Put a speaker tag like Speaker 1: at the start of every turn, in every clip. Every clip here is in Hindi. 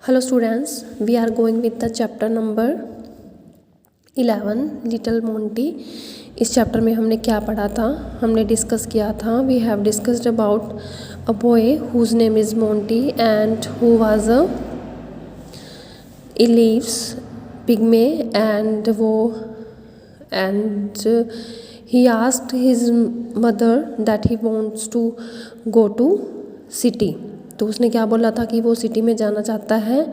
Speaker 1: Hello students, we are going with the chapter number 11 little Monty. इस चैप्टर में हमने क्या पढ़ा था, हमने डिस्कस किया था। We have discussed about a boy whose name is Monty and who was a elves pygmy and he asked his mother that he wants to go to city। तो उसने क्या बोला था कि वो सिटी में जाना चाहता है।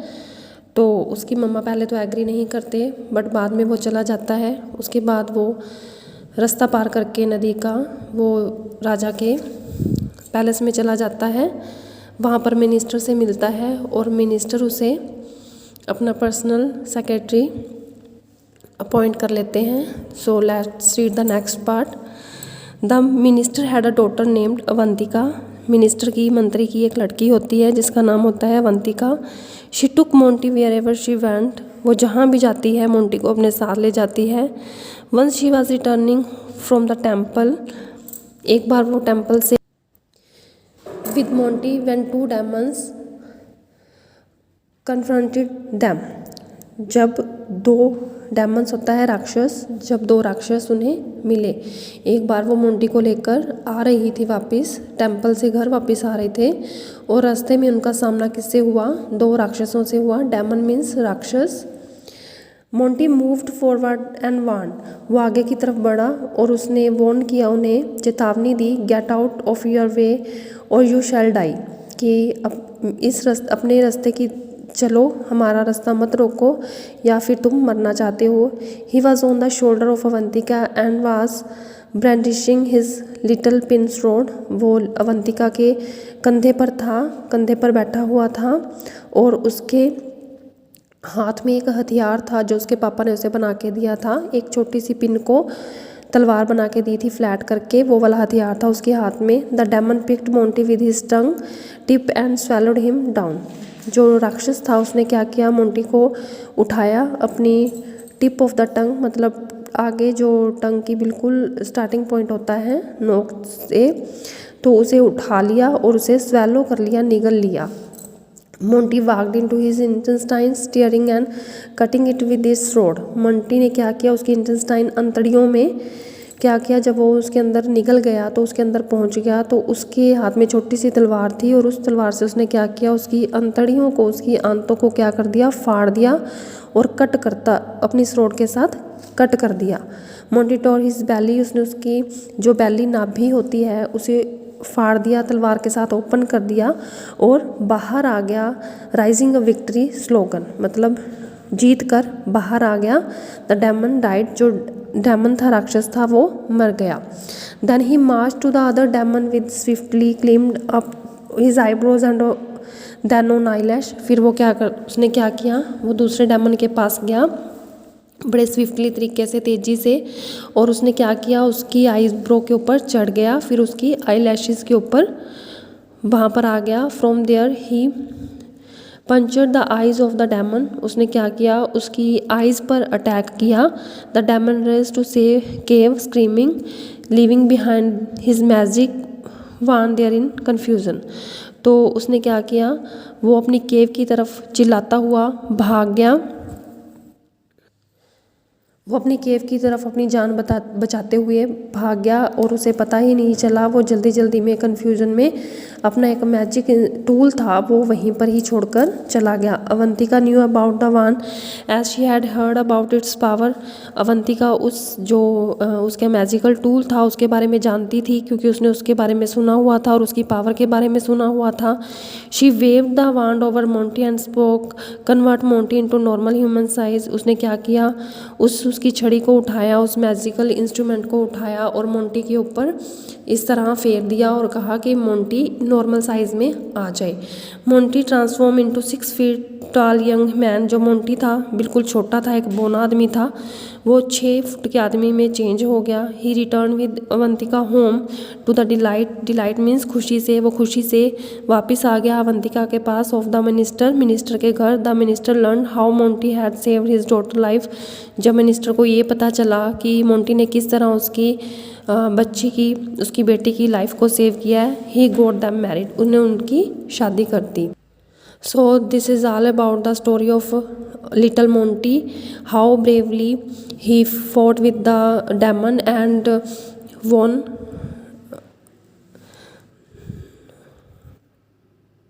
Speaker 1: तो उसकी मम्मा पहले तो एग्री नहीं करते, बट बाद में वो चला जाता है। उसके बाद वो रास्ता पार करके नदी का वो राजा के पैलेस में चला जाता है। वहाँ पर मिनिस्टर से मिलता है और मिनिस्टर उसे अपना पर्सनल सेक्रेटरी अपॉइंट कर लेते हैं। So let's read the next part. The minister had a daughter named Avantika. Minister की मंत्री की एक लड़की होती है जिसका नाम होता है Avantika. She took Monty wherever she went. वो जहाँ भी जाती है मोंटी को अपने साथ ले जाती है। Once she was returning from the temple. एक बार वो टेम्पल से with Monty when two demons confronted them. जब दो डेमन्स होता है राक्षस, जब दो राक्षस उन्हें मिले। एक बार वो मोंटी को लेकर आ रही थी वापस, टेम्पल से घर वापस आ रहे थे और रास्ते में उनका सामना किससे हुआ? दो राक्षसों से हुआ। डेमन मीन्स राक्षस। Monty moved forward and warned. वो आगे की तरफ बढ़ा और उसने वार्न किया, उन्हें चेतावनी दी। Get out of your way और यू शैल डाई। कि अपने रास्ते की चलो, हमारा रास्ता मत रोको या फिर तुम मरना चाहते हो। He was on the shoulder of Avantika and was brandishing his little pin sword. वो अवंतिका के कंधे पर था, कंधे पर बैठा हुआ था और उसके हाथ में एक हथियार था जो उसके पापा ने उसे बना के दिया था। एक छोटी सी पिन को तलवार बना के दी थी फ्लैट करके, वो वाला हथियार था उसके हाथ में। The demon picked Monty with his tongue tip and swallowed him down. जो राक्षस था उसने क्या किया, मोंटी को उठाया अपनी टिप ऑफ द टंग, मतलब आगे जो टंग की बिल्कुल स्टार्टिंग पॉइंट होता है नोक से, तो उसे उठा लिया और उसे स्वेलो कर लिया, निगल लिया। Monty walked into his intestines tearing and cutting it with his sword. Monty ने क्या किया, उसकी इंटेस्टाइन अंतड़ियों में क्या किया, जब वो उसके अंदर निकल गया तो उसके अंदर पहुंच गया तो उसके हाथ में छोटी सी तलवार थी और उस तलवार से उसने क्या किया, उसकी अंतड़ियों को, उसकी आंतों को क्या कर दिया, फाड़ दिया और कट करता अपनी स्वॉर्ड के साथ कट कर दिया। मोंटी टोर हिज बैली। उसने उसकी जो बैली नाभि होती है उसे फाड़ दिया, तलवार के साथ ओपन कर दिया और बाहर आ गया। राइजिंग अ विक्ट्री स्लोगन, मतलब जीत कर बाहर आ गया। The demon died. जो डेमन था, राक्षस था, वो मर गया। Then he march to the other demon with swiftly climbed up his eyebrows and then on eyelash. फिर वो उसने क्या किया, वो दूसरे डेमन के पास गया बड़े स्विफ्टली तरीके से, तेज़ी से, और उसने क्या किया, उसकी आईब्रो के ऊपर चढ़ गया, फिर उसकी आई लैशेज़ के ऊपर वहाँ पर आ गया। From there he punctured the eyes of the demon. उसने क्या किया, उसकी आइज़ पर अटैक किया। The demon raced to save cave screaming leaving behind his magic wand there in confusion. तो उसने क्या किया, वो अपनी केव की तरफ चिल्लाता हुआ भाग गया। वो अपनी केव की तरफ अपनी जान बचाते हुए भाग गया और उसे पता ही नहीं चला। वो जल्दी जल्दी में कन्फ्यूज़न में अपना एक मैजिक टूल था वो वहीं पर ही छोड़कर चला गया। Avantika knew about the wand as she had heard about its power. Avantika उसका मैजिकल टूल था उसके बारे में जानती थी क्योंकि उसने उसके बारे में सुना हुआ था और उसकी पावर के बारे में सुना हुआ था। She waved the wand over Monty and spoke convert Monty into normal human size. उसने क्या किया, उसकी छड़ी को उठाया, उस मैजिकल इंस्ट्रूमेंट को उठाया और मोंटी के ऊपर इस तरह फेर दिया और कहा कि मोंटी नॉर्मल साइज में आ जाए। Monty transform into 6 feet tall young man. जो मोंटी था बिल्कुल छोटा था, एक बौना आदमी था, वो 6 फुट के आदमी में चेंज हो गया। He return with Avantika home to the delight. Delight means खुशी से, वो खुशी से वापस आ गया अवंतिका के पास। ऑफ द मिनिस्टर के घर। The minister learn how Monty had saved his daughter life. जब मिनिस्टर को ये पता चला कि मोंटी ने किस तरह उसकी बेटी की लाइफ को सेव किया है, ही गॉट देम मैरिड। उन्हें उनकी शादी कर दी। So this is all about the story of little Monty, how bravely he fought with the demon and won